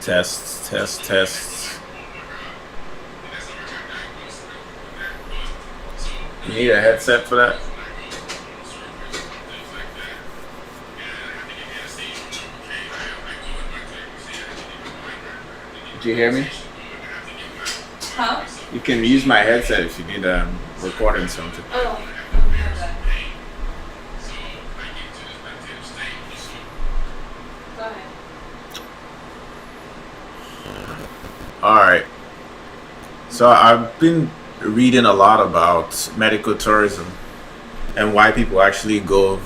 Tests, tests, tests. You need a headset for that? Did you hear me? Huh? You can use my headset if you need recording something. Oh, okay. Go ahead. All right. So I've been reading a lot about medical tourism and why people actually go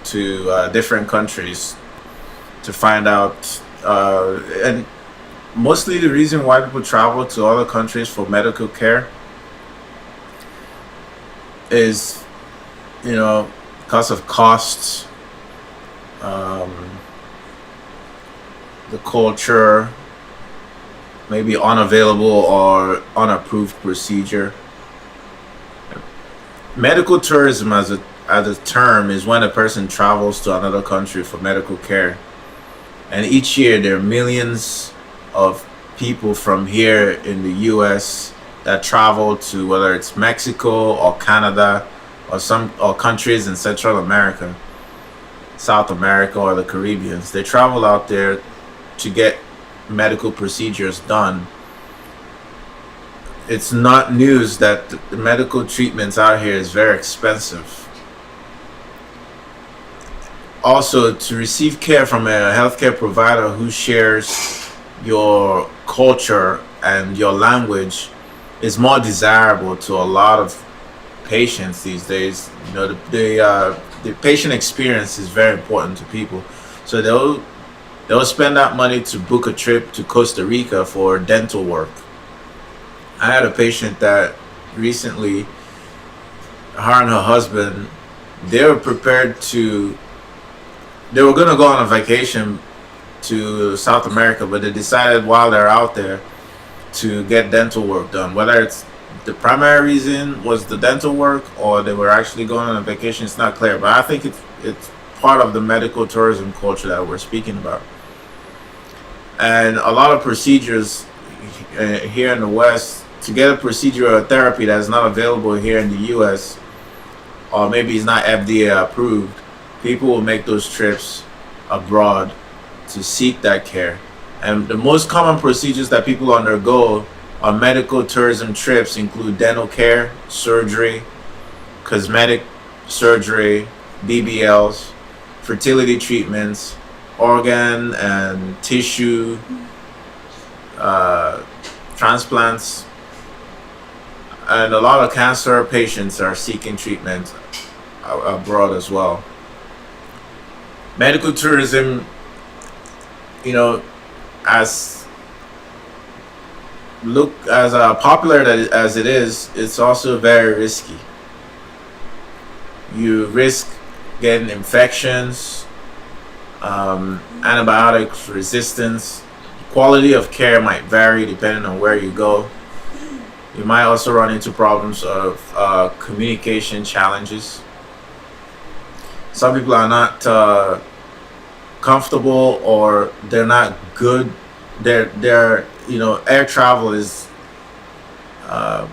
to different countries to find out. And mostly the reason why people travel to other countries for medical care is, you know, because of costs, um, the culture, maybe unavailable or unapproved procedure. Medical tourism, as a term, is when a person travels to another country for medical care, and each year there are millions of people from here in the U.S. that travel to whether it's Mexico or Canada or some or countries in Central America, South America, or the Caribbeans. They travel out there to get medical procedures done. It's not news that the medical treatments out here is very expensive. Also, to receive care from a healthcare provider who shares your culture and your language is more desirable to a lot of patients these days. You know, the patient experience is very important to people, so they'll spend that money to book a trip to Costa Rica for dental work. I had a patient that recently, her and her husband, they were prepared to, they were going to go on a vacation to South America, but they decided while they're out there to get dental work done. Whether it's the primary reason was the dental work or they were actually going on a vacation, it's not clear. But I think it's part of the medical tourism culture that we're speaking about. And a lot of procedures here in the West, to get a procedure or a therapy that's not available here in the US, or maybe it's not FDA approved, people will make those trips abroad to seek that care. And the most common procedures that people undergo on medical tourism trips include dental care, surgery, cosmetic surgery, BBLs, fertility treatments, organ and tissue transplants, and a lot of cancer patients are seeking treatment abroad as well. Medical tourism, you know, as popular as it is, it's also very risky. You risk getting infections, antibiotic resistance. Quality of care might vary depending on where you go. You might also run into problems of communication challenges. Some people are not comfortable, or they're not good. They're air travel is it's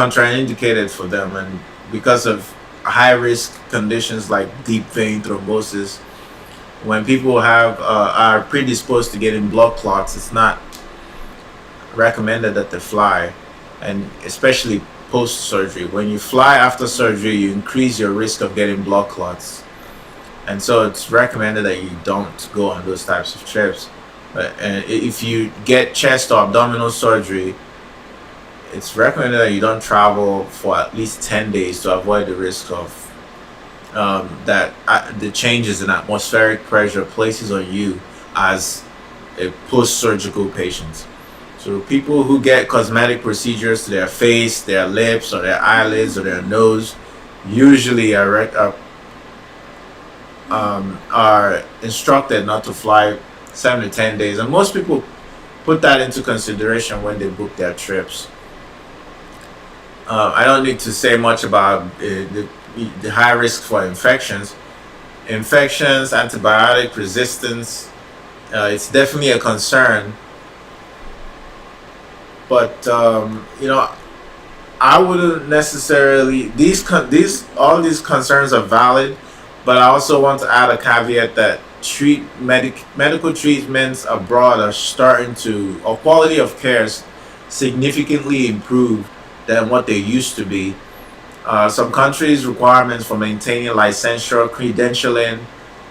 contraindicated for them, and because of high risk conditions like deep vein thrombosis, when people are predisposed to getting blood clots, it's not recommended that they fly, and especially post surgery. When you fly after surgery, you increase your risk of getting blood clots, and so it's recommended that you don't go on those types of trips. But if you get chest or abdominal surgery, it's recommended that you don't travel for at least 10 days to avoid the risk of the changes in atmospheric pressure places on you as a post-surgical patient. So people who get cosmetic procedures to their face, their lips, or their eyelids, or their nose, usually are instructed not to fly 7 to 10 days, and most people put that into consideration when they book their trips. I don't need to say much about the high risk for infections. Infections, antibiotic resistance, it's definitely a concern. But I wouldn't necessarily these all these concerns are valid, but I also want to add a caveat that medical treatments abroad are starting to, or quality of care is significantly improved than what they used to be. Some countries' requirements for maintaining licensure, credentialing,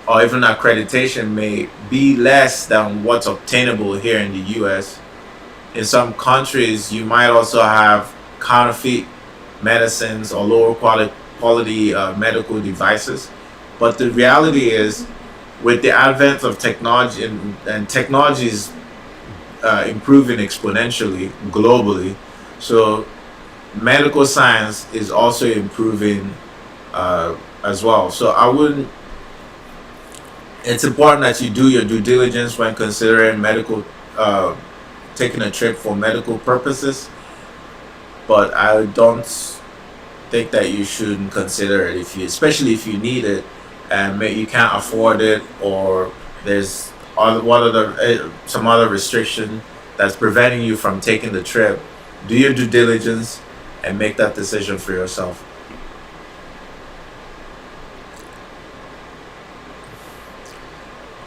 or even accreditation may be less than what's obtainable here in the US. In some countries, you might also have counterfeit medicines or lower quality medical devices. But the reality is, with the advent of technology and technologies improving exponentially globally, so medical science is also improving as well. So I wouldn't. It's important that you do your due diligence when considering taking a trip for medical purposes. But I don't think that you shouldn't consider it especially if you need it and you can't afford it, or there's some other restriction that's preventing you from taking the trip. Do your due diligence and make that decision for yourself.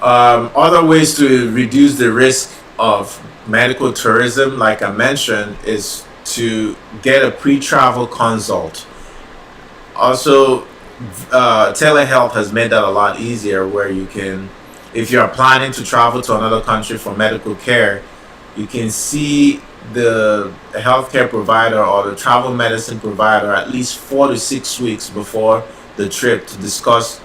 Other ways to reduce the risk of medical tourism, like I mentioned, is to get a pre-travel consult. Also, telehealth has made that a lot easier, where you can, if you're planning to travel to another country for medical care, you can see the healthcare provider or the travel medicine provider at least 4 to 6 weeks before the trip to discuss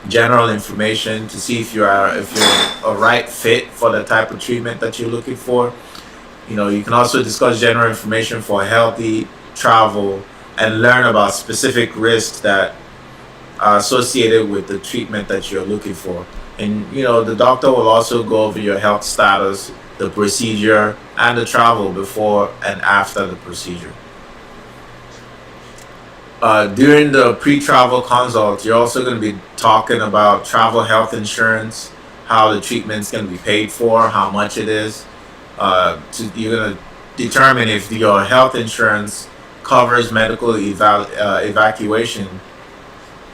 general information to see if you're a right fit for the type of treatment that you're looking for. You can also discuss general information for healthy travel and learn about specific risks that are associated with the treatment that you're looking for. And the doctor will also go over your health status, the procedure, and the travel before and after the procedure. During the pre-travel consult, you're also going to be talking about travel health insurance, how the treatment's going to be paid for, how much it is. You're going to determine if your health insurance covers medical evacuation,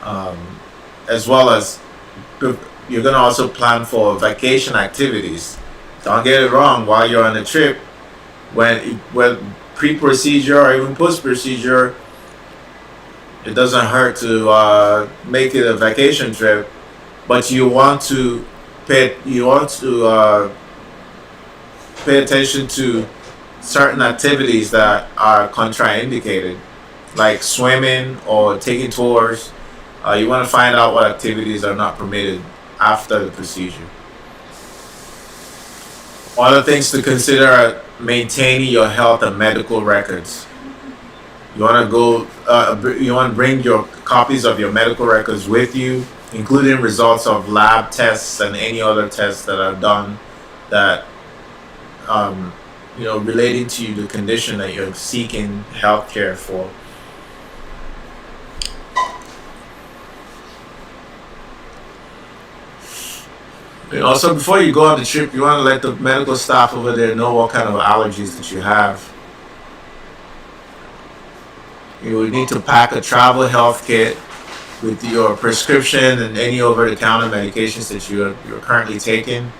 um, as well as you're going to also plan for vacation activities. Don't get it wrong, while you're on the trip, when pre-procedure or even post-procedure, it doesn't hurt to make it a vacation trip, but you want to pay attention to certain activities that are contraindicated, like swimming or taking tours. You want to find out what activities are not permitted after the procedure. Other things to consider are maintaining your health and medical records. You want to bring your copies of your medical records with you, including results of lab tests and any other tests that are done that um, relating to the condition that you're seeking health care for. Also, before you go on the trip, you want to let the medical staff over there know what kind of allergies that you have. You would need to pack a travel health kit with your prescription and any over-the-counter medications that you're currently taking.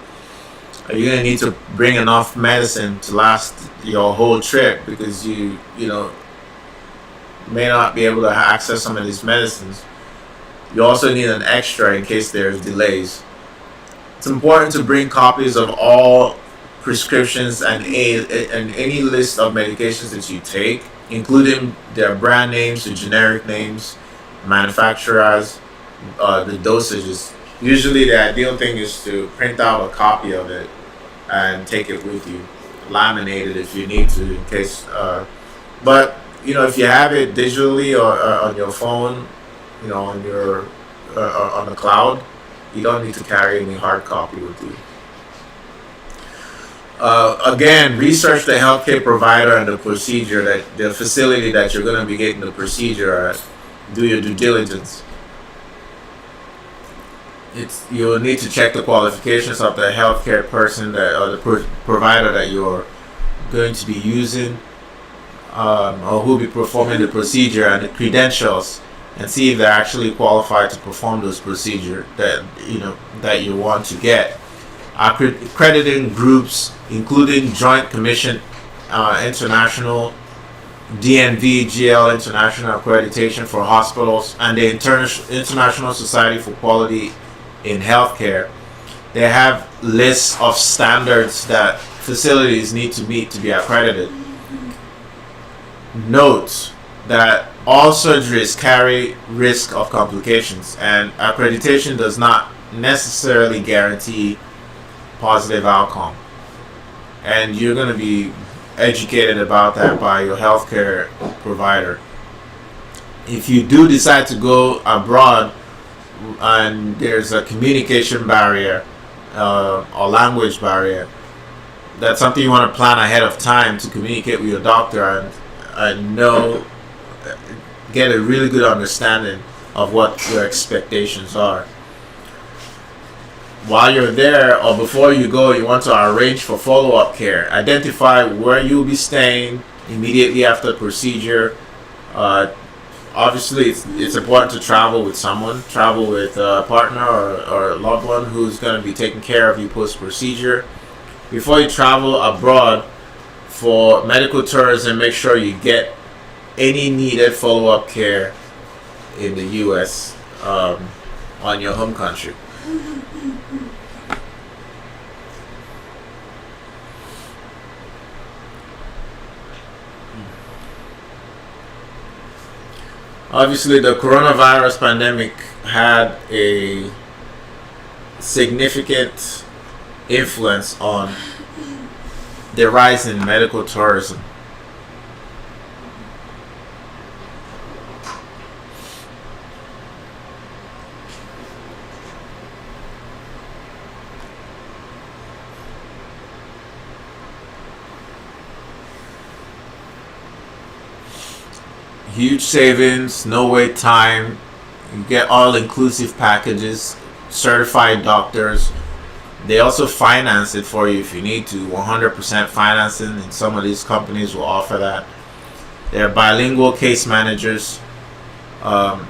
You're gonna need to bring enough medicine to last your whole trip, because you may not be able to access some of these medicines. You also need an extra in case there's delays. It's important to bring copies of all prescriptions and any list of medications that you take, including their brand names, the generic names, manufacturers, the dosages. Usually, the ideal thing is to print out a copy of it and take it with you, laminate it if you need to, in case. But if you have it digitally or on your phone, on the cloud, you don't need to carry any hard copy with you. Again, research the healthcare provider and the facility that you're going to be getting the procedure at. Do your due diligence. it's you'll need to check the qualifications of the healthcare person that or the provider that you're going to be using, or who'll be performing the procedure, and the credentials, and see if they're actually qualified to perform those procedure that you want to get. Accrediting groups, including Joint Commission International, DNV GL International Accreditation for Hospitals, and the International Society for Quality in Healthcare. They have lists of standards that facilities need to meet to be accredited. Note that all surgeries carry risk of complications, and accreditation does not necessarily guarantee positive outcome. And you're going to be educated about that by your healthcare provider. If you do decide to go abroad and there's a communication barrier or language barrier, that's something you want to plan ahead of time to communicate with your doctor and get a really good understanding of what your expectations are. While you're there or before you go, you want to arrange for follow-up care. Identify where you'll be staying immediately after the procedure. Obviously, it's important to travel with someone. Travel with a partner or a loved one who's going to be taking care of you post-procedure. Before you travel abroad for medical tourism, make sure you get any needed follow-up care in the U.S. On your home country. Obviously, the coronavirus pandemic had a significant influence on the rise in medical tourism. Huge savings, no wait time. You get all-inclusive packages, certified doctors. They also finance it for you if you need to. 100% financing, and some of these companies will offer that. There are bilingual case managers,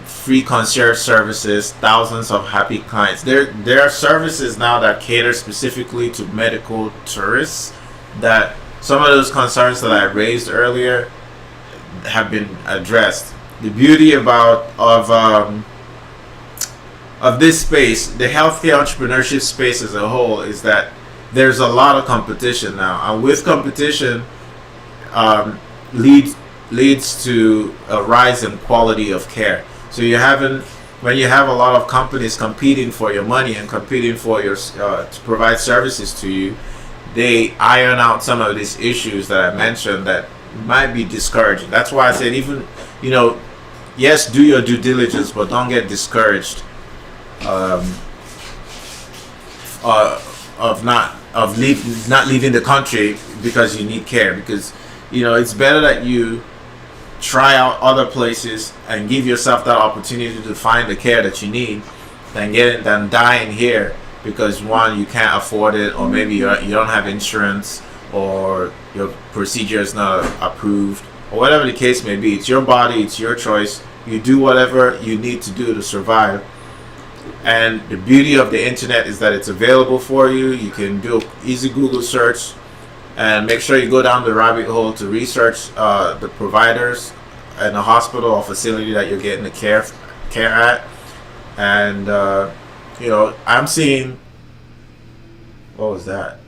free concierge services, thousands of happy clients. There are services now that cater specifically to medical tourists. That some of those concerns that I raised earlier have been addressed. The beauty of this space, the healthcare entrepreneurship space as a whole, is that there's a lot of competition now, and with competition leads to a rise in quality of care. So when you have a lot of companies competing for your money and competing for your to provide services to you, they iron out some of these issues that I mentioned that might be discouraging. That's why I said, even yes, do your due diligence, but don't get discouraged of not leaving the country because you need care. Because it's better that you try out other places and give yourself that opportunity to find the care that you need than dying here because one, you can't afford it, or maybe you don't have insurance, or your procedure is not approved, or whatever the case may be. It's your body, it's your choice. You do whatever you need to do to survive. And the beauty of the internet is that it's available for you. You can do an easy Google search and make sure you go down the rabbit hole to research the providers and the hospital or facility that you're getting the care at. And I'm seeing, what was that?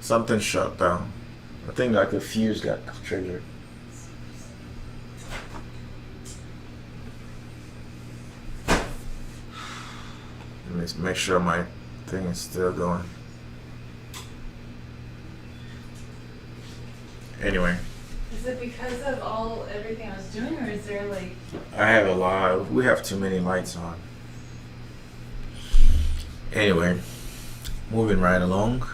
Something shut down. I think like a fuse got triggered. Let me make sure my thing is still going. Anyway. Is it because of everything I was doing, or is there like... We have too many lights on. Anyway, moving right along.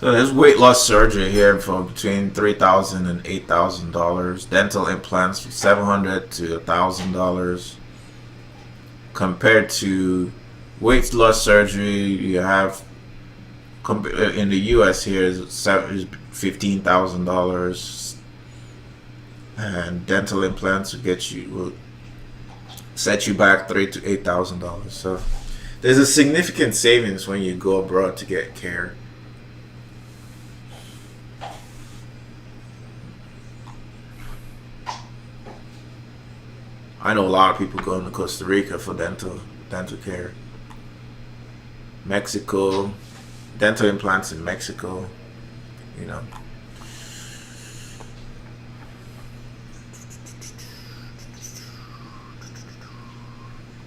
So there's weight loss surgery here for between $3,000 and $8,000. Dental implants from $700 to $1,000. Compared to weight loss surgery, you have in the U.S. here is $15,000, and dental implants will set you back $3,000 to $8,000. So there's a significant savings when you go abroad to get care. I know a lot of people going to Costa Rica for dental care. Mexico, dental implants in Mexico, you know.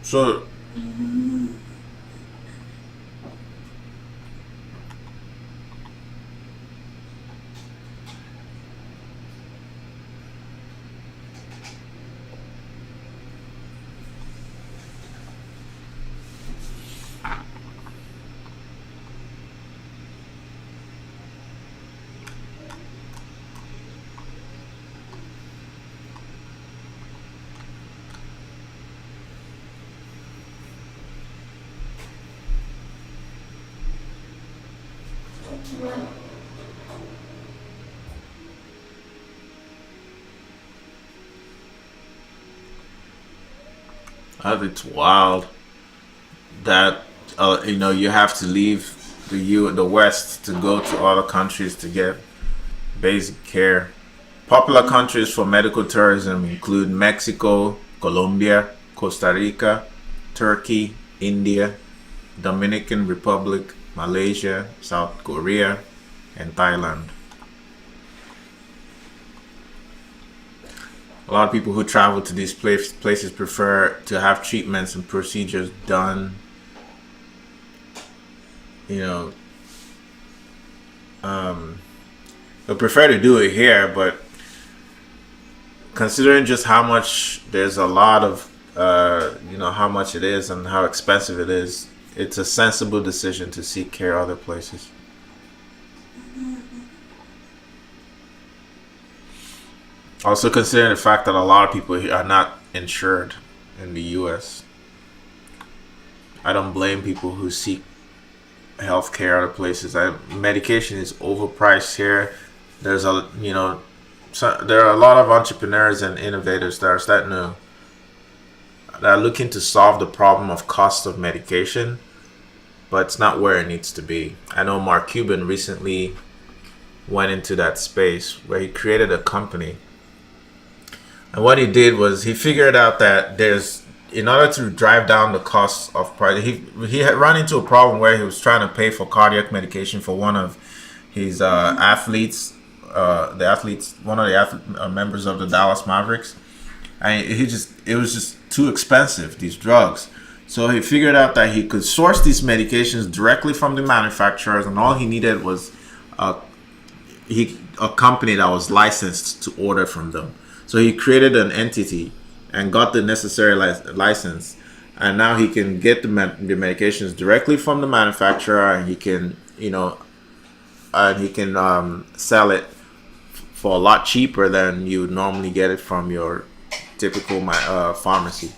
So it's wild that you have to leave the West to go to other countries to get basic care. Popular countries for medical tourism include Mexico, Colombia, Costa Rica, Turkey, India, Dominican Republic, Malaysia, South Korea, and Thailand. A lot of people who travel to these places prefer to have treatments and procedures done, they prefer to do it here, but considering just how much there's a lot of, how much it is and how expensive it is, it's a sensible decision to seek care other places. Also considering the fact that a lot of people here are not insured in the US. I don't blame people who seek health care other places. Medication is overpriced here. There are a lot of entrepreneurs and innovators that are looking to solve the problem of cost of medication, but it's not where it needs to be. I know Mark Cuban recently went into that space where he created a company. And what he did was he figured out that in order to drive down the cost of price, he had run into a problem where he was trying to pay for cardiac medication for one of his athletes, one of the members of the Dallas Mavericks. And it was just too expensive, these drugs. So he figured out that he could source these medications directly from the manufacturers, and all he needed was a company that was licensed to order from them. So he created an entity and got the necessary license, and now he can get the medications directly from the manufacturer, and he can sell it for a lot cheaper than you would normally get it from your typical pharmacy,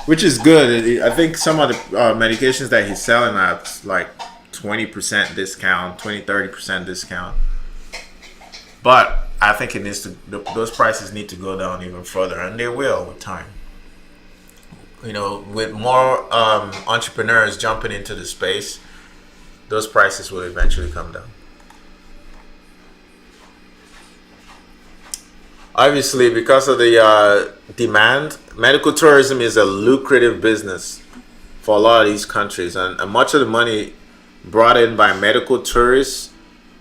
which is good. I think some of the medications that he's selling at like 20% discount, 20-30% discount, but I think those prices need to go down even further, and they will with time. With more entrepreneurs jumping into the space, those prices will eventually come down. Obviously, because of the demand, medical tourism is a lucrative business for a lot of these countries, and much of the money brought in by medical tourists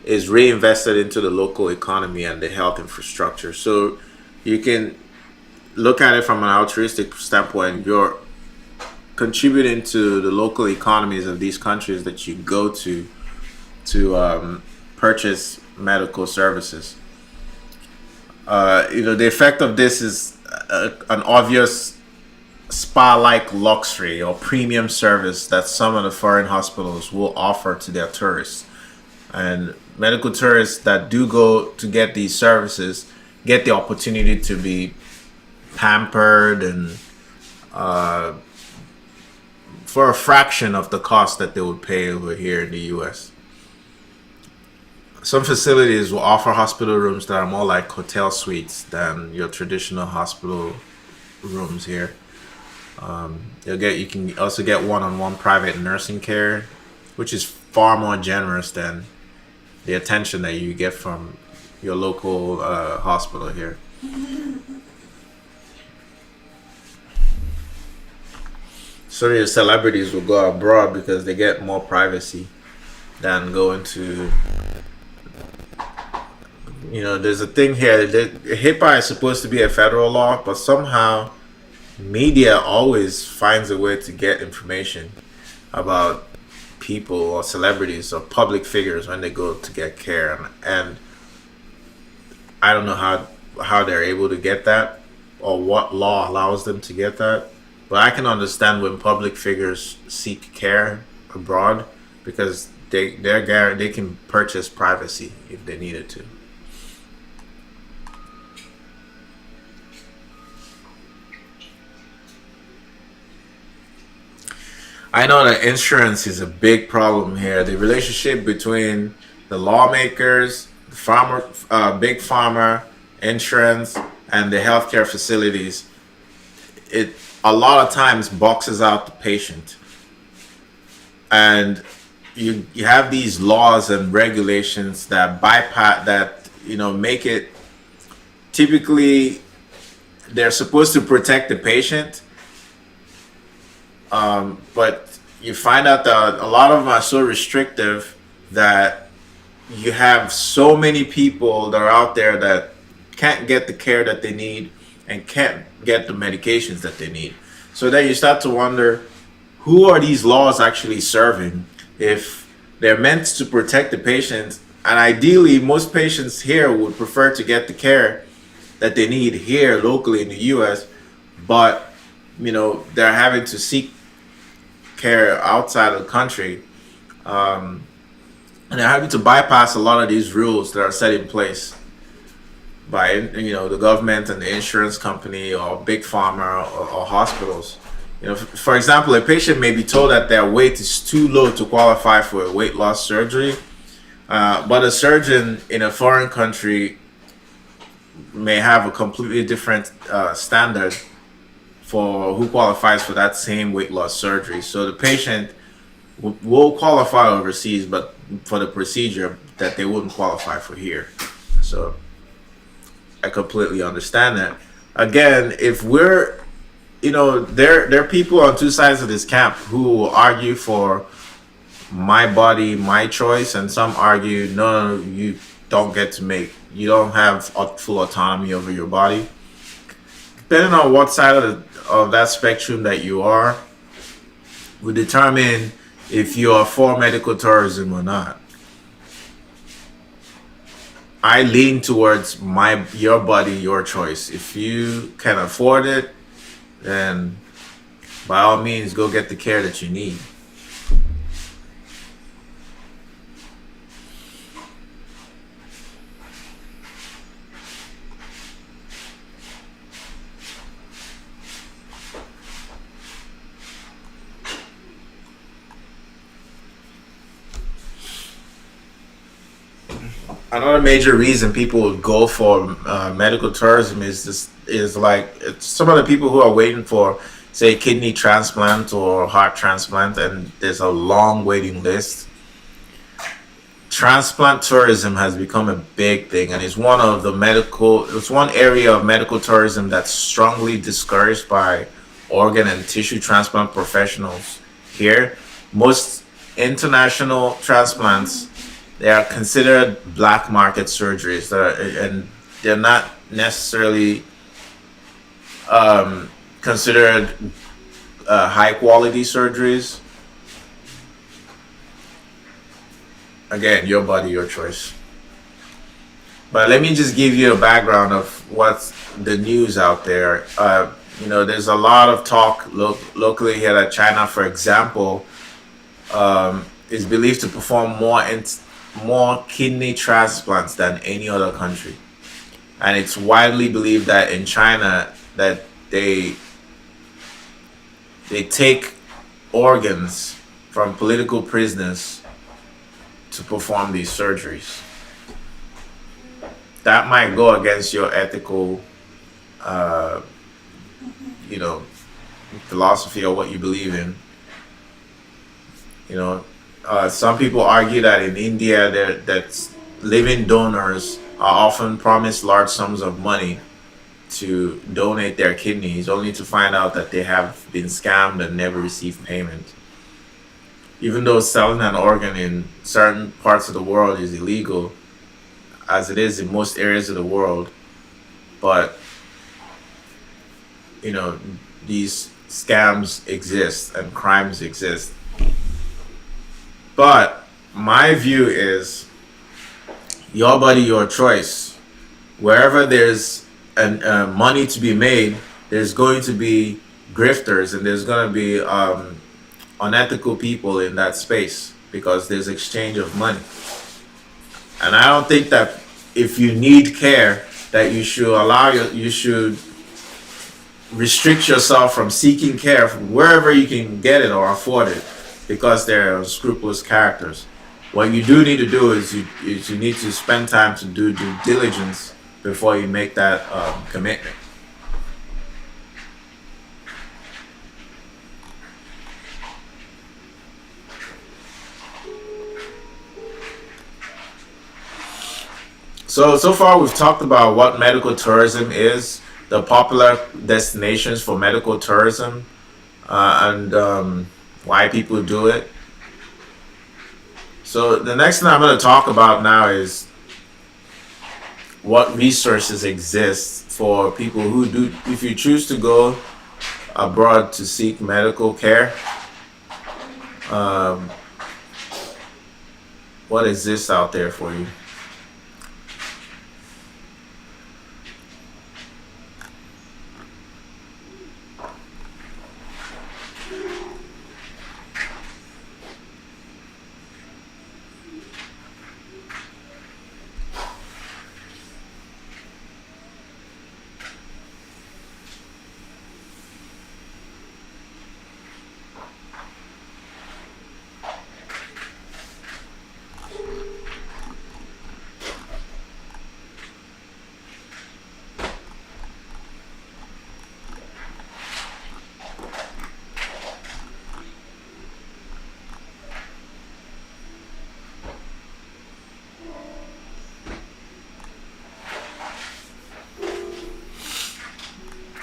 is reinvested into the local economy and the health infrastructure. So you can look at it from an altruistic standpoint. You're contributing to the local economies of these countries that you go to purchase medical services. The effect of this is an obvious spa-like luxury or premium service that some of the foreign hospitals will offer to their tourists. And medical tourists that do go to get these services get the opportunity to be pampered and for a fraction of the cost that they would pay over here in the US. Some facilities will offer hospital rooms that are more like hotel suites than your traditional hospital rooms here. You can also get one-on-one private nursing care, which is far more generous than the attention that you get from your local hospital here. So your celebrities will go abroad because they get more privacy than going to. There's a thing here that HIPAA is supposed to be a federal law, but somehow media always finds a way to get information about people or celebrities or public figures when they go to get care, and I don't know how they're able to get that or what law allows them to get that, but I can understand when public figures seek care abroad because they can purchase privacy if they needed to. I know that insurance is a big problem here. The relationship between the lawmakers, the big pharma, insurance, and the healthcare facilities, it a lot of times boxes out the patient. And you have these laws and regulations that bypass that, make it typically they're supposed to protect the patient. But you find out that a lot of them are so restrictive that you have so many people that are out there that can't get the care that they need and can't get the medications that they need. So then you start to wonder, who are these laws actually serving if they're meant to protect the patients? And ideally, most patients here would prefer to get the care that they need here locally in the US, but they're having to seek care outside of the country, and they're having to bypass a lot of these rules that are set in place by the government and the insurance company or big pharma or hospitals. For example, a patient may be told that their weight is too low to qualify for a weight loss surgery, but a surgeon in a foreign country may have a completely different standard for who qualifies for that same weight loss surgery. So the patient will qualify overseas, but for the procedure that they wouldn't qualify for here. So I completely understand that. Again, if we're, there are people on two sides of this camp who argue for my body, my choice, and some argue, no, you you don't have full autonomy over your body. Depending on what side of that spectrum that you are, will determine if you are for medical tourism or not. I lean towards your body, your choice. If you can afford it, then by all means go get the care that you need. Another major reason people would go for medical tourism is like some of the people who are waiting for, say, kidney transplant or heart transplant, and there's a long waiting list. Transplant tourism has become a big thing, and it's one area of medical tourism that's strongly discouraged by organ and tissue transplant professionals here. Most international transplants, they are considered black market surgeries, and they're not necessarily considered high quality surgeries. Again, your body, your choice. But let me just give you a background of what's the news out there. There's a lot of talk locally here that China, for example, is believed to perform more more kidney transplants than any other country. And it's widely believed that in China that they take organs from political prisoners to perform these surgeries. That might go against your ethical, uh, you know, philosophy or what you believe in. You know, some people argue that in India, that living donors are often promised large sums of money to donate their kidneys, only to find out that they have been scammed and never received payment. Even though selling an organ in certain parts of the world is illegal, as it is in most areas of the world, but you know, these scams exist and crimes exist. But my view is your body, your choice. Wherever there's money to be made, there's going to be grifters and there's going to be unethical people in that space because there's exchange of money. And I don't think that if you need care, that you should restrict yourself from seeking care from wherever you can get it or afford it because they're unscrupulous characters. What you do need to do is you need to spend time to do due diligence before you make that commitment. So far we've talked about what medical tourism is, the popular destinations for medical tourism, and why people do it. So the next thing I'm going to talk about now is what resources exist for people who do, if you choose to go abroad to seek medical care, um, what exists out there for you.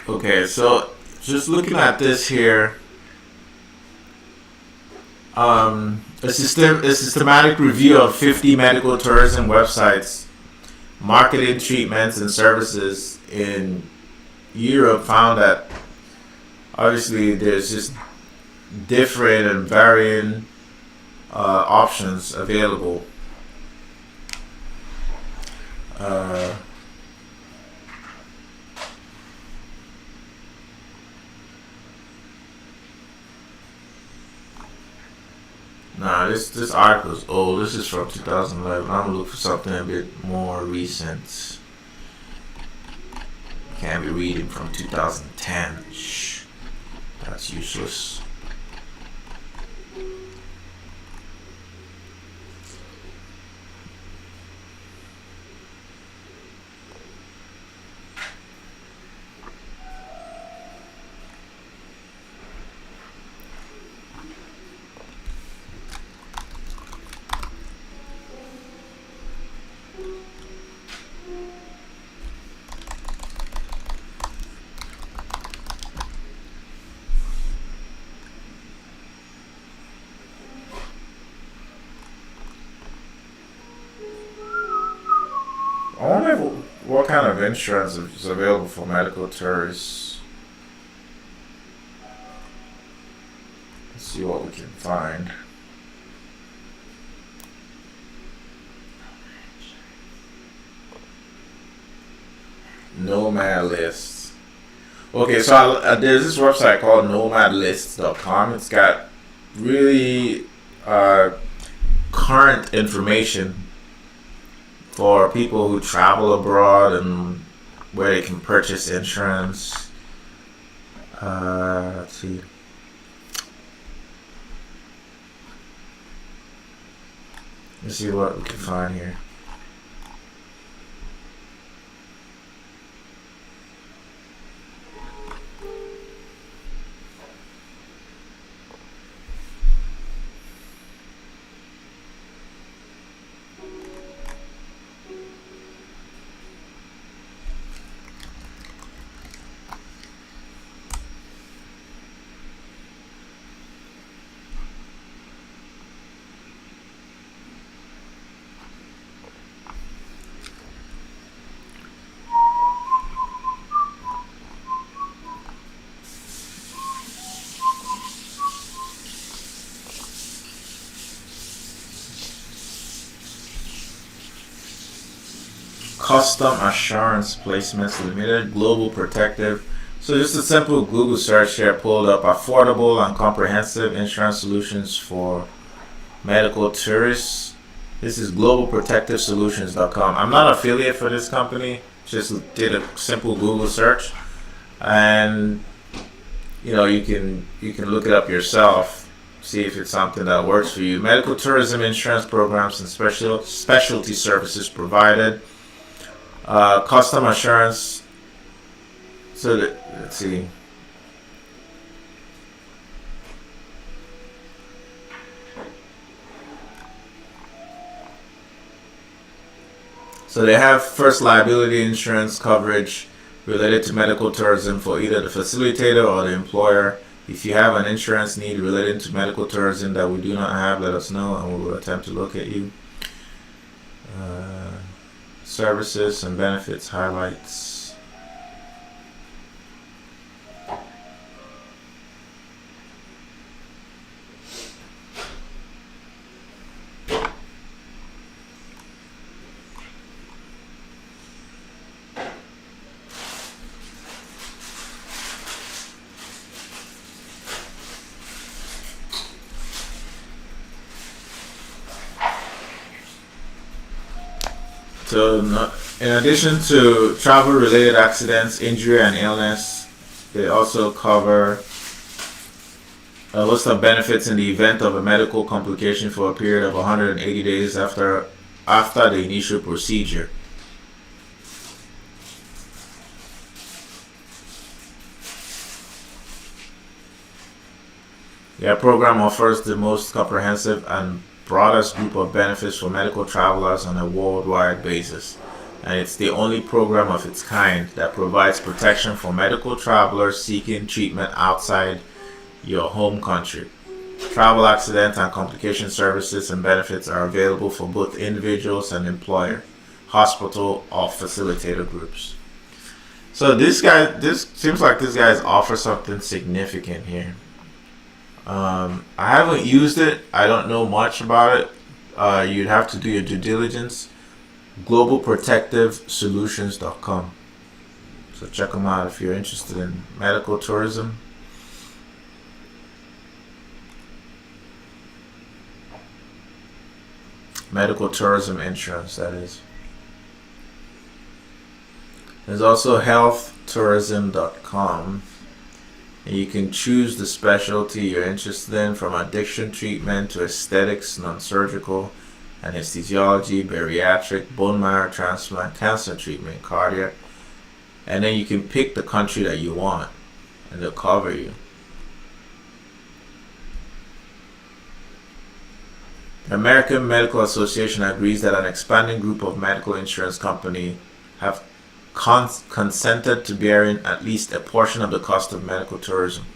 Okay, so just looking at this here, a systematic review of 50 medical tourism websites, marketing treatments and services in Europe found that obviously there's just different and varying options available. Uh, nah, this article is old. This is from 2011. I'm gonna look for something a bit more recent. Can't be reading from 2010. Shh, that's useless. I wonder what kind of insurance is available for medical tourists. Let's see what we can find. Nomad lists. Okay, so there's this website called nomadlists.com. It's got really uh, current information for people who travel abroad and where they can purchase insurance. Let's see. Let's see what we can find here. Custom Assurance Placements Limited, Global Protective. So just a simple Google search here pulled up affordable and comprehensive insurance solutions for medical tourists. This is globalprotectivesolutions.com. I'm not affiliate for this company. Just did a simple Google search, and you can look it up yourself, see if it's something that works for you. Medical tourism insurance programs and specialty services provided. Custom assurance. So let's see. So they have first liability insurance coverage related to medical tourism for either the facilitator or the employer. If you have an insurance need related to medical tourism that we do not have, let us know and we will attempt to locate you. Services and benefits highlights. So, in addition to travel-related accidents, injury, and illness, they also cover a list of benefits in the event of a medical complication for a period of 180 days after the initial procedure. Their program offers the most comprehensive and broadest group of benefits for medical travelers on a worldwide basis, and it's the only program of its kind that provides protection for medical travelers seeking treatment outside your home country. Travel accident and complication services and benefits are available for both individuals and employer, hospital, or facilitator groups. So this seems like this guy's offer something significant here. I haven't used it. I don't know much about it. You'd have to do your due diligence. globalprotectivesolutions.com. So check them out if you're interested in medical tourism. Medical tourism insurance, that is. There's also healthtourism.com. And you can choose the specialty you're interested in, from addiction treatment to aesthetics, non-surgical, anesthesiology, bariatric, bone marrow transplant, cancer treatment, cardiac. And then you can pick the country that you want, and they'll cover you. The American Medical Association agrees that an expanding group of medical insurance companies have consented to bearing at least a portion of the cost of medical tourism.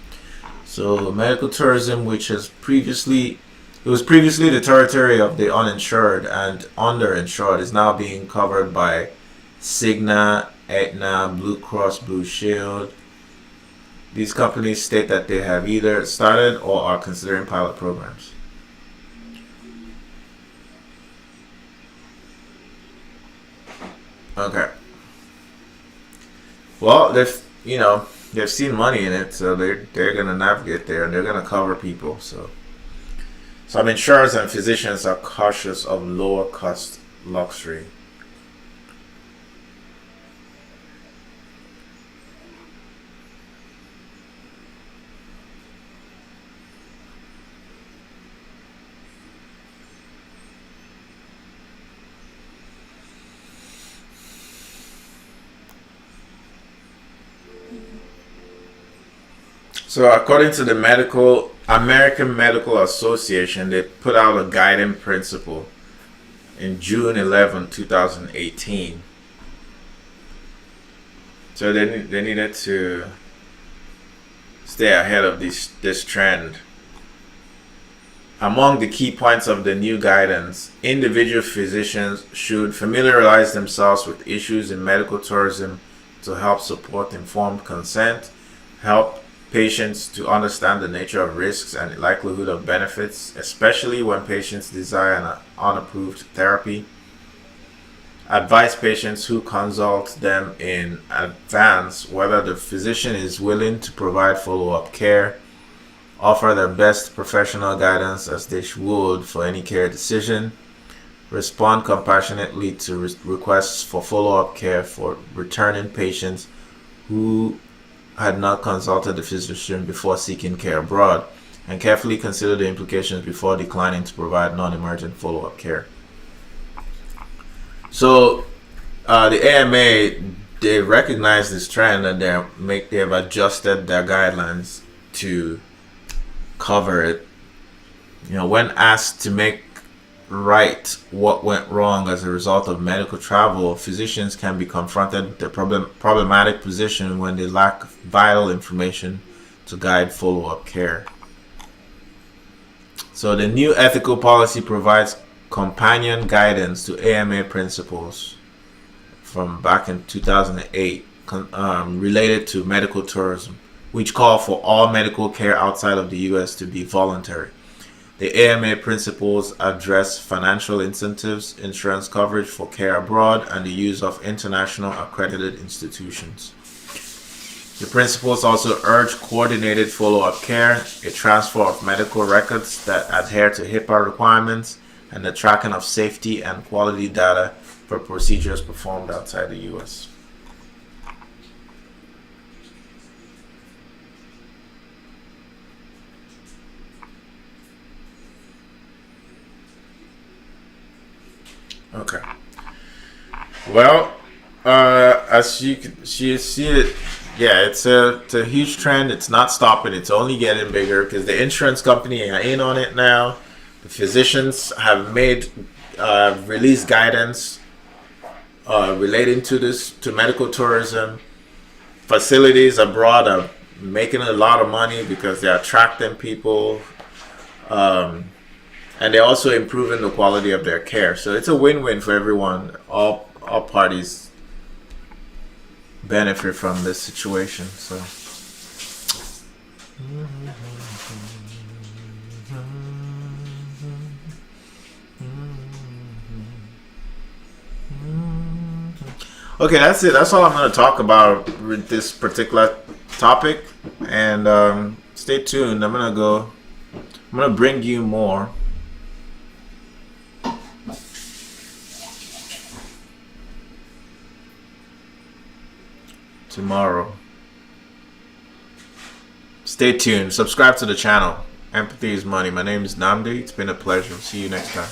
So medical tourism, which was previously the territory of the uninsured and underinsured, is now being covered by Cigna, Aetna, Blue Cross Blue Shield. These companies state that they have either started or are considering pilot programs. Okay. Well, they've seen money in it, so they're gonna navigate there and they're gonna cover people. So Some insurers and physicians are cautious of lower cost luxury. So according to the American Medical Association, they put out a guiding principle in June 11, 2018. So they needed to stay ahead of this trend. Among the key points of the new guidance, individual physicians should familiarize themselves with issues in medical tourism to help support informed consent, help patients to understand the nature of risks and likelihood of benefits, especially when patients desire an unapproved therapy. Advise patients who consult them in advance whether the physician is willing to provide follow-up care. Offer their best professional guidance as they would for any care decision. Respond compassionately to requests for follow-up care for returning patients who had not consulted the physician before seeking care abroad, and carefully consider the implications before declining to provide non-emergent follow-up care. So the AMA, they recognize this trend and they have adjusted their guidelines to cover it. When asked to make right what went wrong as a result of medical travel, physicians can be confronted with the problematic position when they lack vital information to guide follow-up care. So the new ethical policy provides companion guidance to AMA principles from back in 2008 related to medical tourism, which call for all medical care outside of the US to be voluntary. The AMA principles address financial incentives, insurance coverage for care abroad, and the use of international accredited institutions. The principles also urge coordinated follow-up care, a transfer of medical records that adhere to HIPAA requirements, and the tracking of safety and quality data for procedures performed outside the US. Okay. Well, as you can see it, yeah, it's a huge trend. It's not stopping. It's only getting bigger because the insurance company are in on it now. The physicians have released guidance relating to this, to medical tourism. Facilities abroad are making a lot of money because they're attracting people. And they're also improving the quality of their care. So it's a win-win for everyone. All parties benefit from this situation. So okay, that's it. That's all I'm going to talk about with this particular topic. And stay tuned. I'm going to bring you more tomorrow. Stay tuned. Subscribe to the channel. Empathy is money. My name is Namdi. It's been a pleasure. See you next time.